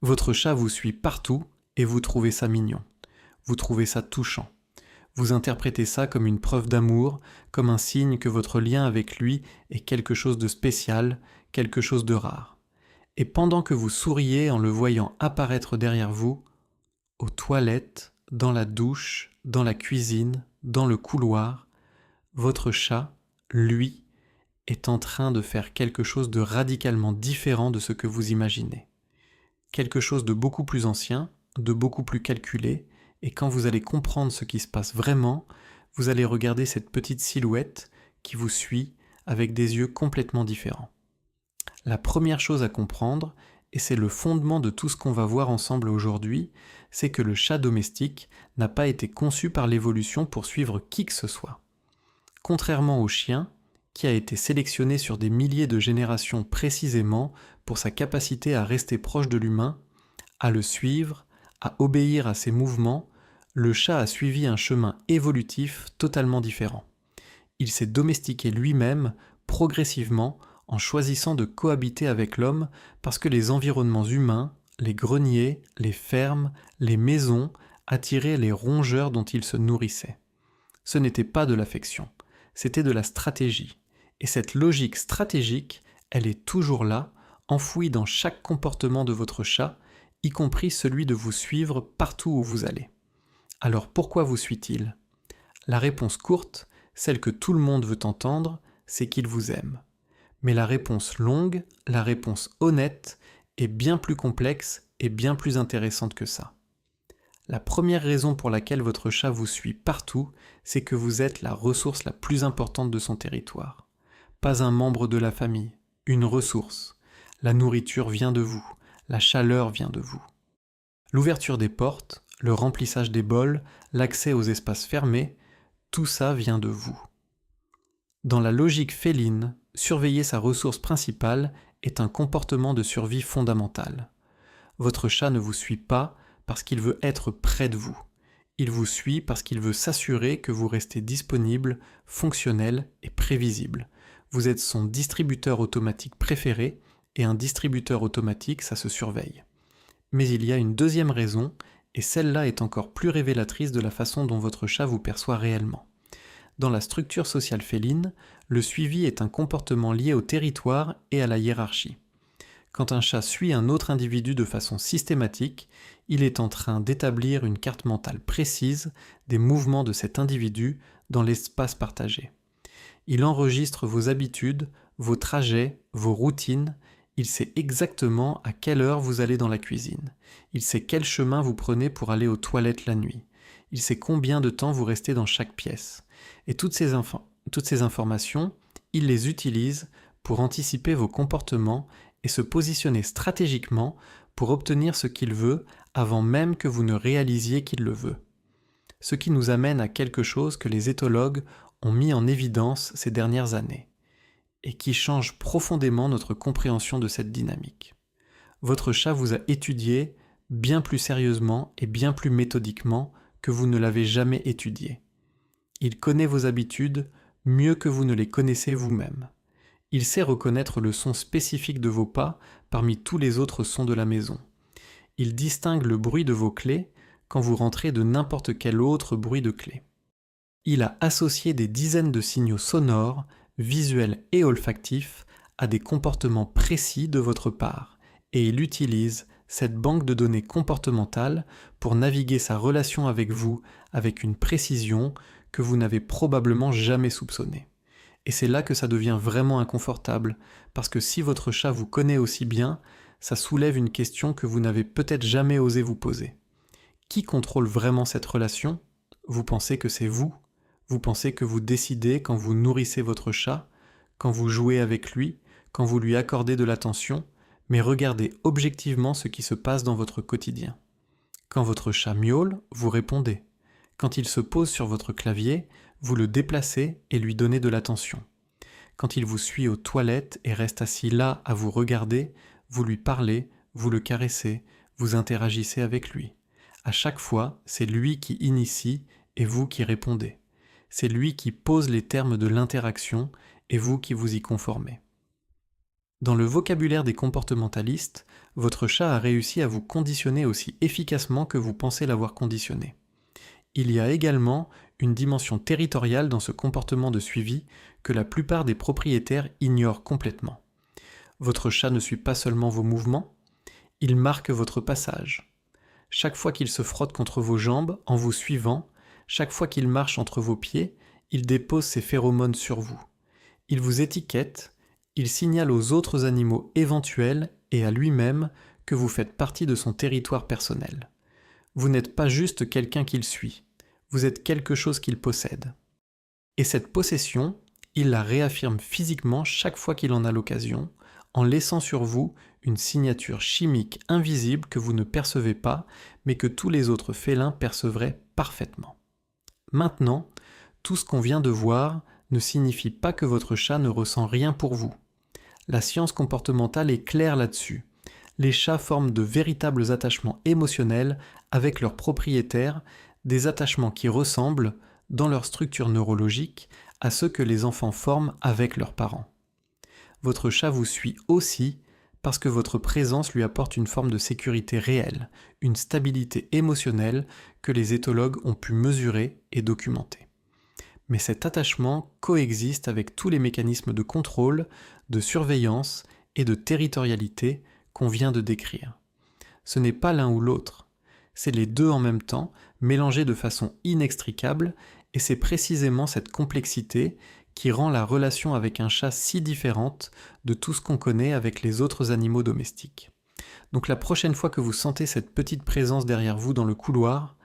Votre chat vous suit partout et vous trouvez ça mignon. Vous trouvez ça touchant. Vous interprétez ça comme une preuve d'amour, comme un signe que votre lien avec lui est quelque chose de spécial, quelque chose de rare. Et pendant que vous souriez en le voyant apparaître derrière vous, aux toilettes, dans la douche, dans la cuisine, dans le couloir, votre chat, lui, est en train de faire quelque chose de radicalement différent de ce que vous imaginez. Quelque chose de beaucoup plus ancien, de beaucoup plus calculé, et quand vous allez comprendre ce qui se passe vraiment, vous allez regarder cette petite silhouette qui vous suit avec des yeux complètement différents. La première chose à comprendre, et c'est le fondement de tout ce qu'on va voir ensemble aujourd'hui, c'est que le chat domestique n'a pas été conçu par l'évolution pour suivre qui que ce soit. Contrairement au chien, qui a été sélectionné sur des milliers de générations précisément pour sa capacité à rester proche de l'humain, à le suivre, à obéir à ses mouvements, le chat a suivi un chemin évolutif totalement différent. Il s'est domestiqué lui-même progressivement en choisissant de cohabiter avec l'homme parce que les environnements humains, les greniers, les fermes, les maisons attiraient les rongeurs dont il se nourrissait. Ce n'était pas de l'affection, c'était de la stratégie. Et cette logique stratégique, elle est toujours là, enfouie dans chaque comportement de votre chat, y compris celui de vous suivre partout où vous allez. Alors pourquoi vous suit-il ? La réponse courte, celle que tout le monde veut entendre, c'est qu'il vous aime. Mais la réponse longue, la réponse honnête, est bien plus complexe et bien plus intéressante que ça. La première raison pour laquelle votre chat vous suit partout, c'est que vous êtes la ressource la plus importante de son territoire. Pas un membre de la famille, une ressource. La nourriture vient de vous, la chaleur vient de vous. L'ouverture des portes, le remplissage des bols, l'accès aux espaces fermés, tout ça vient de vous. Dans la logique féline, surveiller sa ressource principale est un comportement de survie fondamental. Votre chat ne vous suit pas parce qu'il veut être près de vous. Il vous suit parce qu'il veut s'assurer que vous restez disponible, fonctionnel et prévisible. Vous êtes son distributeur automatique préféré, et un distributeur automatique, ça se surveille. Mais il y a une deuxième raison, et celle-là est encore plus révélatrice de la façon dont votre chat vous perçoit réellement. Dans la structure sociale féline, le suivi est un comportement lié au territoire et à la hiérarchie. Quand un chat suit un autre individu de façon systématique, il est en train d'établir une carte mentale précise des mouvements de cet individu dans l'espace partagé. Il enregistre vos habitudes, vos trajets, vos routines. Il sait exactement à quelle heure vous allez dans la cuisine. Il sait quel chemin vous prenez pour aller aux toilettes la nuit. Il sait combien de temps vous restez dans chaque pièce. Et toutes ces informations, il les utilise pour anticiper vos comportements et se positionner stratégiquement pour obtenir ce qu'il veut avant même que vous ne réalisiez qu'il le veut. Ce qui nous amène à quelque chose que les éthologues ont mis en évidence ces dernières années, et qui change profondément notre compréhension de cette dynamique. Votre chat vous a étudié bien plus sérieusement et bien plus méthodiquement que vous ne l'avez jamais étudié. Il connaît vos habitudes mieux que vous ne les connaissez vous-même. Il sait reconnaître le son spécifique de vos pas parmi tous les autres sons de la maison. Il distingue le bruit de vos clés quand vous rentrez de n'importe quel autre bruit de clé. Il a associé des dizaines de signaux sonores, visuels et olfactifs à des comportements précis de votre part, et il utilise cette banque de données comportementales pour naviguer sa relation avec vous avec une précision que vous n'avez probablement jamais soupçonnée. Et c'est là que ça devient vraiment inconfortable, parce que si votre chat vous connaît aussi bien, ça soulève une question que vous n'avez peut-être jamais osé vous poser. Qui contrôle vraiment cette relation ? Vous pensez que c'est vous ? Vous pensez que vous décidez quand vous nourrissez votre chat, quand vous jouez avec lui, quand vous lui accordez de l'attention, mais regardez objectivement ce qui se passe dans votre quotidien. Quand votre chat miaule, vous répondez. Quand il se pose sur votre clavier, vous le déplacez et lui donnez de l'attention. Quand il vous suit aux toilettes et reste assis là à vous regarder, vous lui parlez, vous le caressez, vous interagissez avec lui. À chaque fois, c'est lui qui initie et vous qui répondez. C'est lui qui pose les termes de l'interaction et vous qui vous y conformez. Dans le vocabulaire des comportementalistes, votre chat a réussi à vous conditionner aussi efficacement que vous pensez l'avoir conditionné. Il y a également une dimension territoriale dans ce comportement de suivi que la plupart des propriétaires ignorent complètement. Votre chat ne suit pas seulement vos mouvements, il marque votre passage. Chaque fois qu'il se frotte contre vos jambes en vous suivant, chaque fois qu'il marche entre vos pieds, il dépose ses phéromones sur vous. Il vous étiquette, il signale aux autres animaux éventuels et à lui-même que vous faites partie de son territoire personnel. Vous n'êtes pas juste quelqu'un qu'il suit, vous êtes quelque chose qu'il possède. Et cette possession, il la réaffirme physiquement chaque fois qu'il en a l'occasion, en laissant sur vous une signature chimique invisible que vous ne percevez pas, mais que tous les autres félins percevraient parfaitement. Maintenant, tout ce qu'on vient de voir ne signifie pas que votre chat ne ressent rien pour vous. La science comportementale est claire là-dessus. Les chats forment de véritables attachements émotionnels avec leurs propriétaires, des attachements qui ressemblent, dans leur structure neurologique, à ceux que les enfants forment avec leurs parents. Votre chat vous suit aussi parce que votre présence lui apporte une forme de sécurité réelle, une stabilité émotionnelle que les éthologues ont pu mesurer et documenter. Mais cet attachement coexiste avec tous les mécanismes de contrôle, de surveillance et de territorialité qu'on vient de décrire. Ce n'est pas l'un ou l'autre, c'est les deux en même temps, mélangés de façon inextricable, et c'est précisément cette complexité qui rend la relation avec un chat si différente de tout ce qu'on connaît avec les autres animaux domestiques. Donc la prochaine fois que vous sentez cette petite présence derrière vous dans le couloir,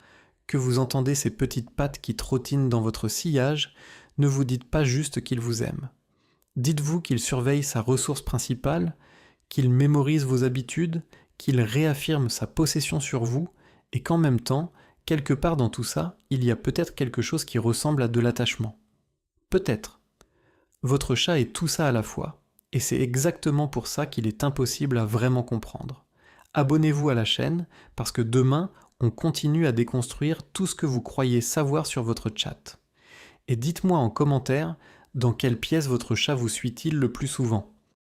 que vous entendez ces petites pattes qui trottinent dans votre sillage, ne vous dites pas juste qu'il vous aime. Dites-vous qu'il surveille sa ressource principale, qu'il mémorise vos habitudes, qu'il réaffirme sa possession sur vous, et qu'en même temps, quelque part dans tout ça, il y a peut-être quelque chose qui ressemble à de l'attachement. Peut-être. Votre chat est tout ça à la fois, et c'est exactement pour ça qu'il est impossible à vraiment comprendre. Abonnez-vous à la chaîne, parce que demain, on continue à déconstruire tout ce que vous croyez savoir sur votre chat. Et dites-moi en commentaire dans quelle pièce votre chat vous suit-il le plus souvent.